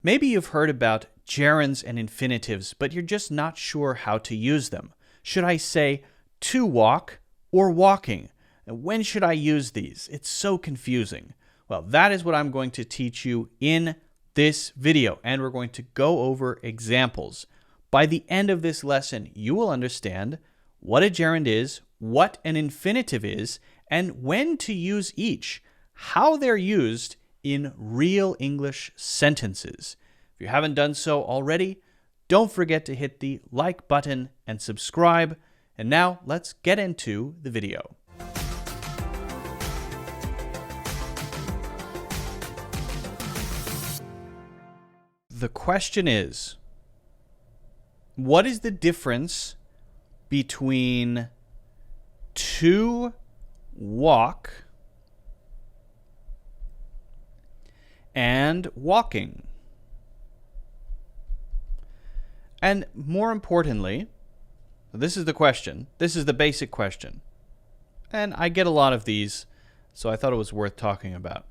Maybe you've heard about gerunds and infinitives, but you're just not sure how to use them. Should I say to walk or walking? And when should I use these? It's so confusing. Well, that is what I'm going to teach you in this video, and we're going to go over examples. By the end of this lesson, you will understand what a gerund is, what an infinitive is, and when to use each, how they're used in real English sentences. If you haven't done so already, don't forget to hit the like button and subscribe. And now let's get into the video. The question is, what is the difference between to walk and walking? And more importantly, this is the question. This is the basic question. And I get a lot of these, so I thought it was worth talking about.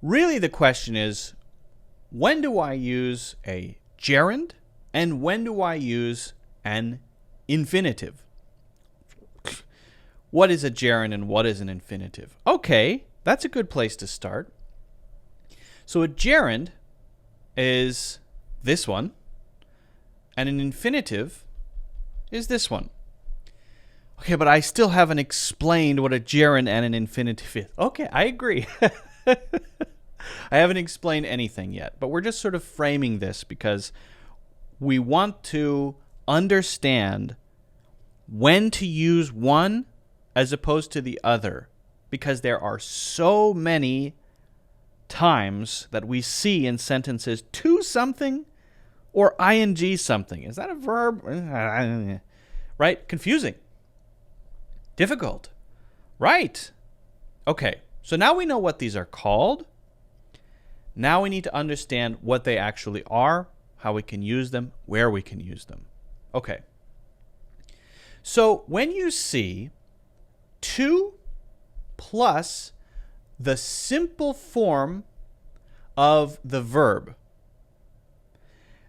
Really, the question is, when do I use a gerund and when do I use an infinitive? What is a gerund and what is an infinitive? Okay, that's a good place to start. So a gerund is this one, and an infinitive is this one. Okay, but I still haven't explained what a gerund and an infinitive is. Okay, I agree. I haven't explained anything yet, but we're just sort of framing this because we want to understand when to use one as opposed to the other, because there are so many times that we see in sentences to something or ing something. Is that a verb? Right? Confusing. Difficult. Right. Okay, so now we know what these are called. Now we need to understand what they actually are, how we can use them, where we can use them. Okay. So when you see to plus the simple form of the verb,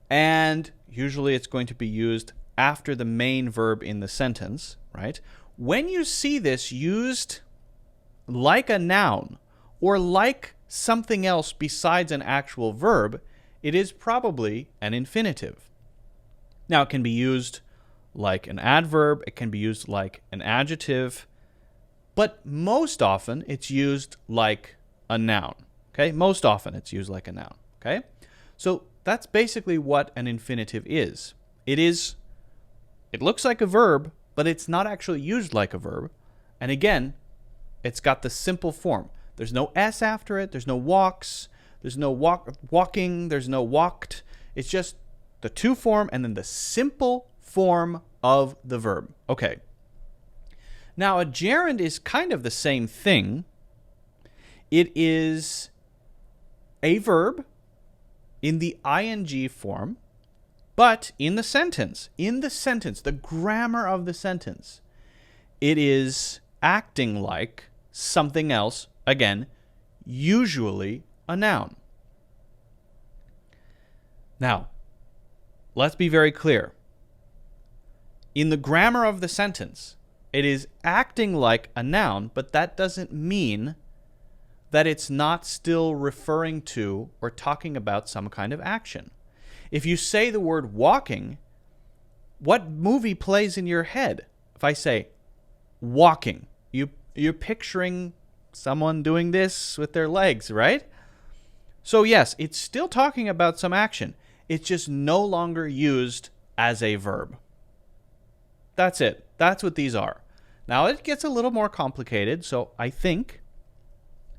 and usually it's going to be used after the main verb in the sentence, right? When you see this used like a noun or like something else besides an actual verb, it is probably an infinitive. Now, it can be used like an adverb, it can be used like an adjective, but most often it's used like a noun. Okay? Most often it's used like a noun. Okay? So that's basically what an infinitive is. It looks like a verb, but it's not actually used like a verb. And again, it's got the simple form. There's no S after it. There's no walks. There's no walking. There's no walked. It's just the to form and then the simple form of the verb. Okay. Now, a gerund is kind of the same thing. It is a verb in the ing form, but in the sentence, the grammar of the sentence, it is acting like something else. Again, usually a noun. Now, let's be very clear. In the grammar of the sentence, it is acting like a noun, but that doesn't mean that it's not still referring to or talking about some kind of action. If you say the word walking, what movie plays in your head? If I say walking, you're picturing someone doing this with their legs, right? So yes, it's still talking about some action. It's just no longer used as a verb. That's it. That's what these are. Now it gets a little more complicated, so I think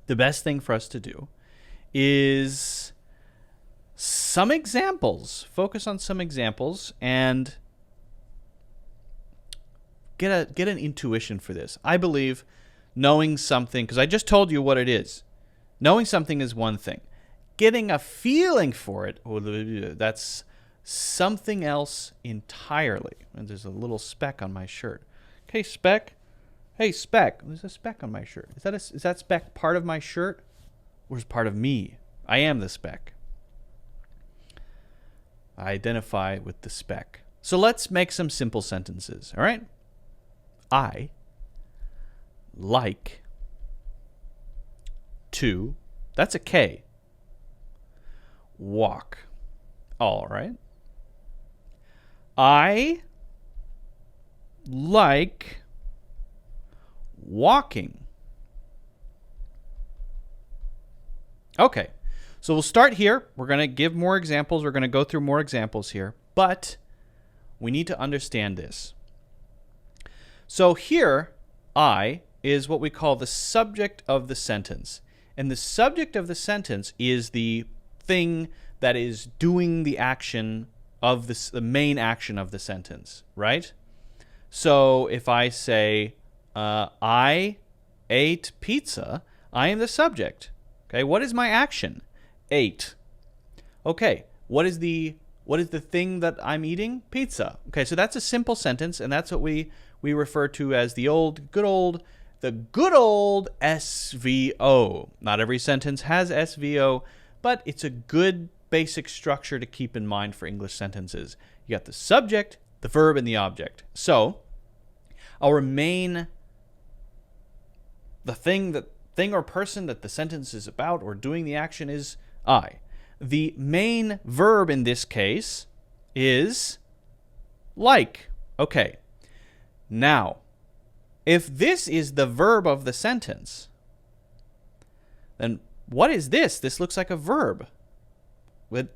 the best thing for us to do is some examples. Focus on some examples and get an intuition for this. I believe knowing something, because I just told you what it is. Knowing something is one thing. Getting a feeling for it, that's something else entirely. And there's a little speck on my shirt. Okay, speck. Hey, speck. There's a speck on my shirt. Is that speck part of my shirt? Or is it part of me? I am the speck. identify with the spec. So let's make some simple sentences, all right? I like to, that's a K, walk. All right. I like walking. Okay, so we'll start here. We're going to give more examples. We're going to go through more examples here, but we need to understand this. So here, I is what we call the subject of the sentence. And the subject of the sentence is the thing that is doing the action of the main action of the sentence, right? So if I say, I ate pizza, I am the subject. Okay, what is my action? Ate. Okay, what is the thing that I'm eating? Pizza. Okay, so that's a simple sentence, and that's what we refer to as the good old SVO. Not every sentence has SVO, but it's a good basic structure to keep in mind for English sentences. You got the subject, the verb, and the object. So our main, the thing or person that the sentence is about or doing the action is I. The main verb in this case is like. Okay. Now, if this is the verb of the sentence, then what is this? This looks like a verb.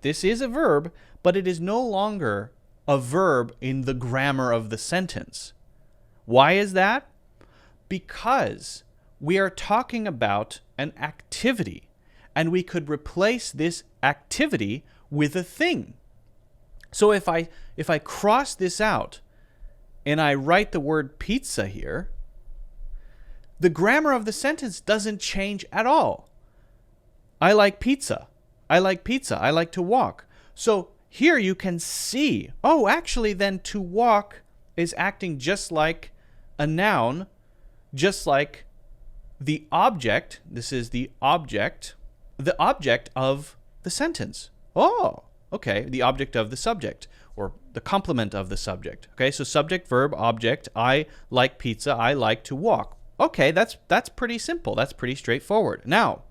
This is a verb, but it is no longer a verb in the grammar of the sentence. Why is that? Because we are talking about an activity, and we could replace this activity with a thing. So if I cross this out and I write the word pizza here, the grammar of the sentence doesn't change at all. I like pizza. I like pizza. I like to walk. So here you can see, oh, actually then to walk is acting just like a noun, just like the object. This is the object of the sentence. Oh, okay, the object of the subject, or the complement of the subject. Okay, so subject, verb, object. I like pizza. I like to walk. Okay, that's pretty simple. That's pretty straightforward. Now,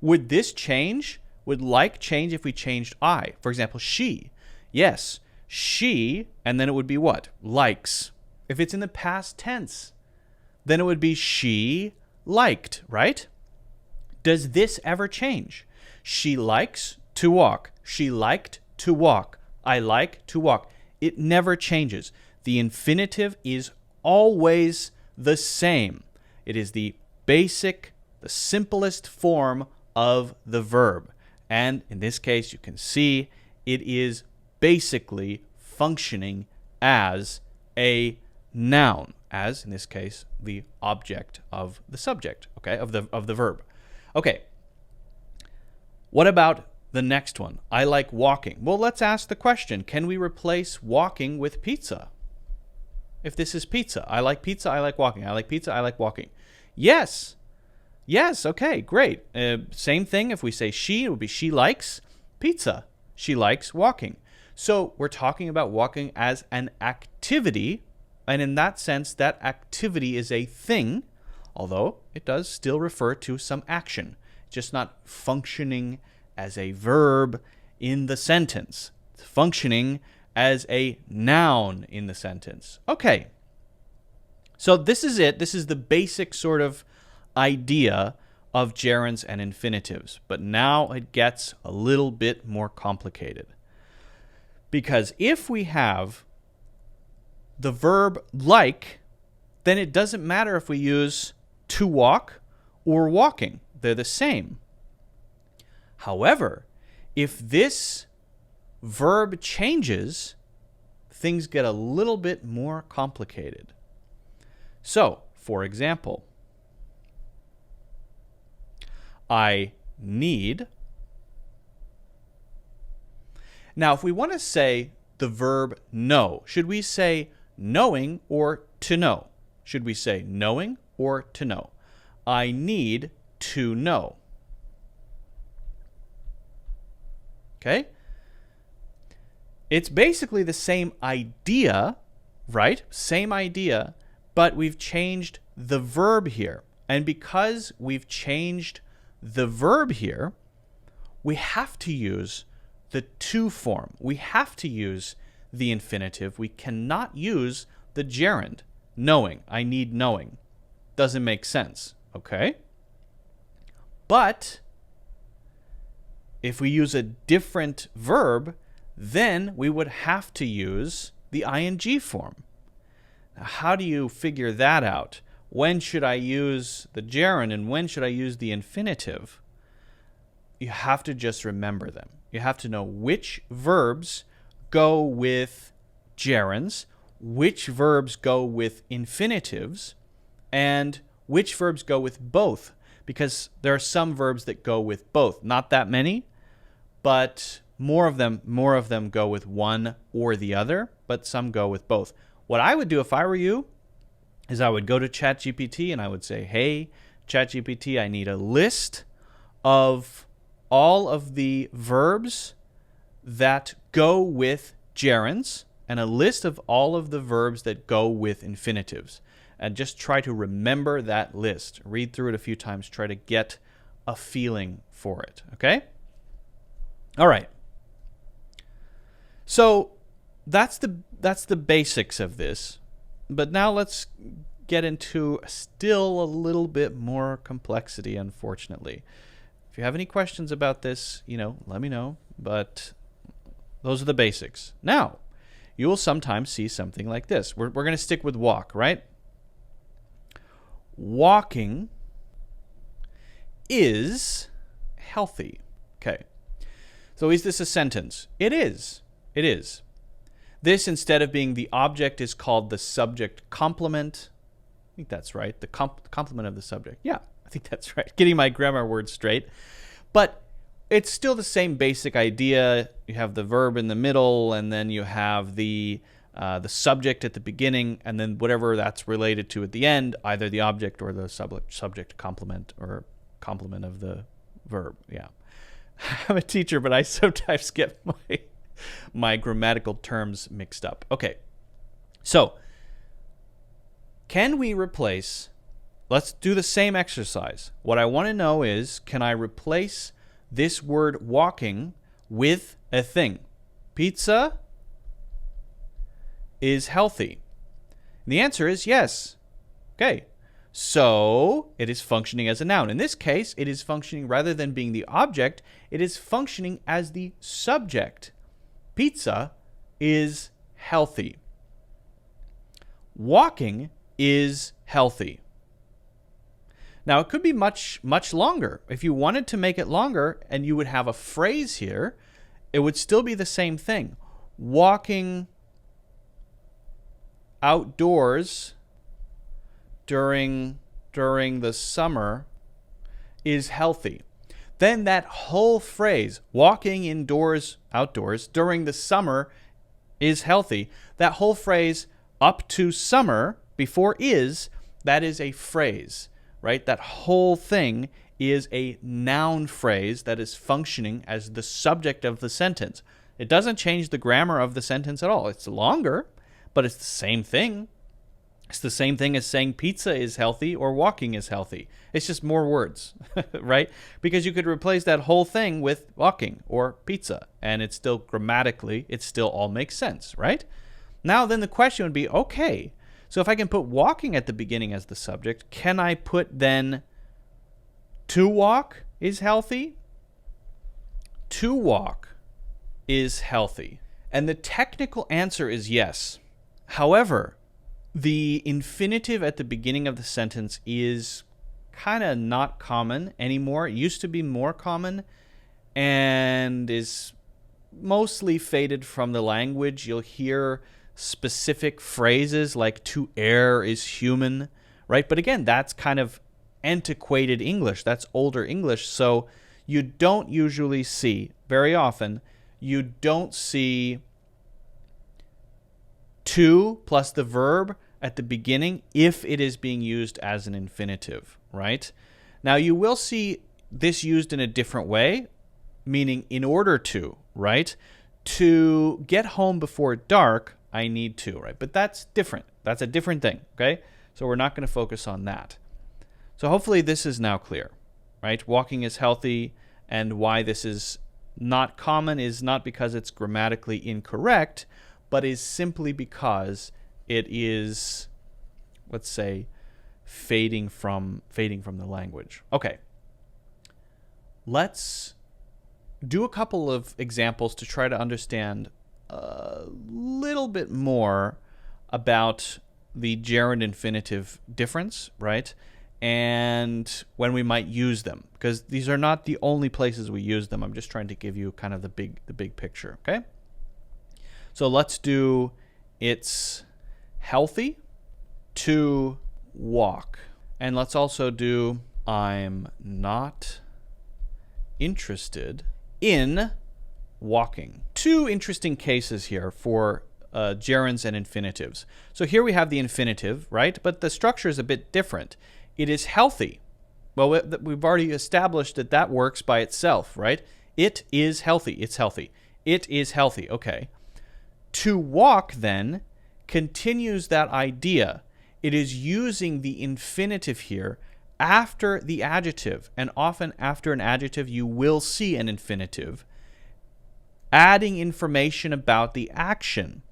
would this change? Would like change if we changed I? For example, she. Yes, she, and then it would be what? Likes. If it's in the past tense, then it would be she liked, right? Does this ever change? She likes to walk. She liked to walk. I like to walk. It never changes. The infinitive is always the same. It is the basic, the simplest form of the verb. And in this case, you can see it is basically functioning as a noun, as in this case, the object of the subject, okay, of the verb. Okay. What about the next one? I like walking. Well, let's ask the question, can we replace walking with pizza? If this is pizza, I like pizza, I like walking. I like pizza, I like walking. Yes. Yes, okay, great. Same thing, if we say she, it would be she likes pizza. She likes walking. So we're talking about walking as an activity, and in that sense, that activity is a thing, although it does still refer to some action, just not functioning as a verb in the sentence. It's functioning as a noun in the sentence. Okay, so this is it. This is the basic sort of idea of gerunds and infinitives, but now it gets a little bit more complicated. Because if we have the verb like, then it doesn't matter if we use to walk or walking. They're the same. However, if this verb changes, things get a little bit more complicated. So, for example, I need. Now, if we want to say the verb know, should we say knowing or to know? Should we say knowing or to know? I need to know. Okay? It's basically the same idea, right? Same idea, but we've changed the verb here. And because we've changed the verb here, we have to use the to form. We have to use the infinitive. We cannot use the gerund. Knowing. I need knowing. Doesn't make sense. Okay? But if we use a different verb, then we would have to use the ing form. Now, how do you figure that out? When should I use the gerund and when should I use the infinitive? You have to just remember them. You have to know which verbs go with gerunds, which verbs go with infinitives, and which verbs go with both. Because there are some verbs that go with both. Not that many, but more of them go with one or the other, but some go with both. What I would do if I were you is I would go to ChatGPT and I would say, hey, ChatGPT, I need a list of all of the verbs that go with gerunds and a list of all of the verbs that go with infinitives. And just try to remember that list. Read through it a few times. Try to get a feeling for it. Okay? All right. So that's the basics of this. But now let's get into still a little bit more complexity, unfortunately. If you have any questions about this, let me know. But those are the basics. Now, you will sometimes see something like this. We're going to stick with walk, right? Walking is healthy. Okay. So is this a sentence? It is. It is. This, instead of being the object, is called the subject complement. I think that's right. The complement of the subject. Yeah, I think that's right. Getting my grammar words straight. But it's still the same basic idea. You have the verb in the middle, and then you have the subject at the beginning, and then whatever that's related to at the end, either the object or the subject complement or complement of the verb. Yeah. I'm a teacher, but I sometimes get my grammatical terms mixed up. Okay. So, can we replace, let's do the same exercise. What I want to know is, can I replace this word walking with a thing? Pizza is healthy. And the answer is yes. Okay. So it is functioning as a noun. In this case, it is functioning, rather than being the object, it is functioning as the subject. Pizza is healthy. Walking is healthy. Now, it could be much, much longer. If you wanted to make it longer and you would have a phrase here, it would still be the same thing. Walking outdoors during the summer is healthy. Then that whole phrase, walking outdoors during the summer is healthy. That whole phrase, up to summer, before is, that is a phrase, right? That whole thing is a noun phrase that is functioning as the subject of the sentence. It doesn't change the grammar of the sentence at all. It's longer, but it's the same thing. It's the same thing as saying pizza is healthy or walking is healthy. It's just more words, right? Because you could replace that whole thing with walking or pizza, and it's still grammatically, it still all makes sense, right? Now then the question would be, okay, so if I can put walking at the beginning as the subject, can I put then to walk is healthy? To walk is healthy. And the technical answer is yes. However, the infinitive at the beginning of the sentence is kind of not common anymore. It used to be more common and is mostly faded from the language. You'll hear specific phrases like to err is human, right? But again, that's kind of antiquated English. That's older English. So you don't usually see, very often, you don't see to plus the verb at the beginning if it is being used as an infinitive, right? Now you will see this used in a different way, meaning in order to, right? to get home before dark, I need to, right? But that's different. That's a different thing, okay? So we're not going to focus on that. So hopefully this is now clear, right? Walking is healthy, and why this is not common is not because it's grammatically incorrect, but is simply because it is, let's say, fading from the language. Okay. Let's do a couple of examples to try to understand a little bit more about the gerund infinitive difference, right? And when we might use them, because these are not the only places we use them. I'm just trying to give you kind of the big picture, okay? So let's do it's healthy to walk. And let's also do I'm not interested in walking. Two interesting cases here for gerunds and infinitives. So here we have the infinitive, right? But the structure is a bit different. It is healthy. Well, we've already established that that works by itself, right? It is healthy. It's healthy. It is healthy. Okay. To walk, then, continues that idea. It is using the infinitive here after the adjective. And often after an adjective, you will see an infinitive adding information about the action,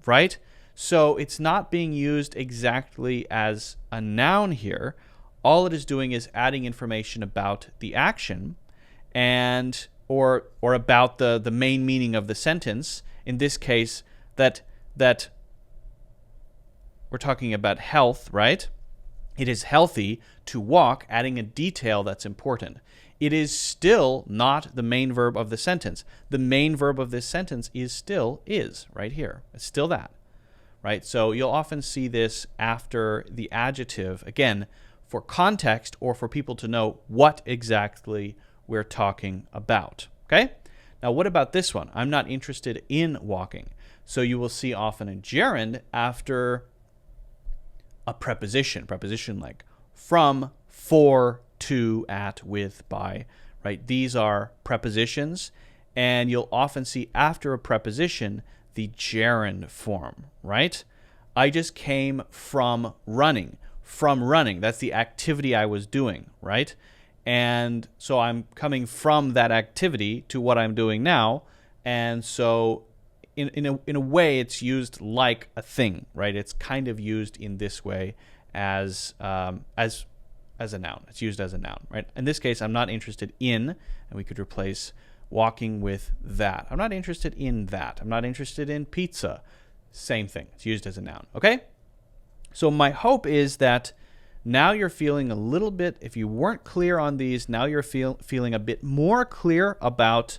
right? So it's not being used exactly as a noun here. All it is doing is adding information about the action and or about the main meaning of the sentence. In this case, that we're talking about health, right? It is healthy to walk, adding a detail that's important. It is still not the main verb of the sentence. The main verb of this sentence is still is, right here. It's still that, right? So you'll often see this after the adjective, again, for context or for people to know what exactly we're talking about, okay? Now, what about this one? I'm not interested in walking. So you will see often a gerund after a preposition like from, for, to, at, with, by, right? These are prepositions, and you'll often see after a preposition the gerund form, right? I just came from running. From running, that's the activity I was doing, right? And so I'm coming from that activity to what I'm doing now, and so in a way it's used like a thing, right? It's kind of used in this way as a noun. It's used as a noun, right? In this case, I'm not interested in, and we could replace walking with that. I'm not interested in that. I'm not interested in pizza. Same thing. It's used as a noun, okay? So my hope is that now you're feeling a little bit, if you weren't clear on these, now you're feeling a bit more clear about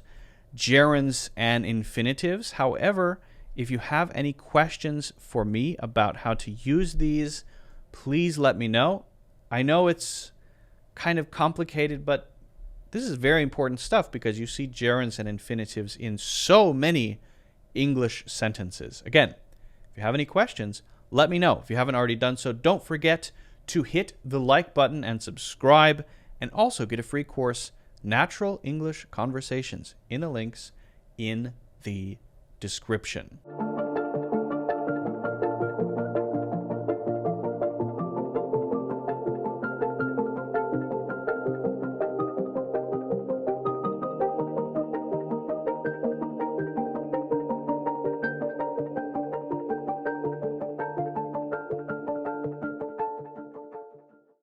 gerunds and infinitives. However, if you have any questions for me about how to use these, please let me know. I know it's kind of complicated, but this is very important stuff because you see gerunds and infinitives in so many English sentences. Again, if you have any questions, let me know. If you haven't already done so, don't forget to hit the like button and subscribe, and also get a free course, Natural English Conversations, in the links in the description.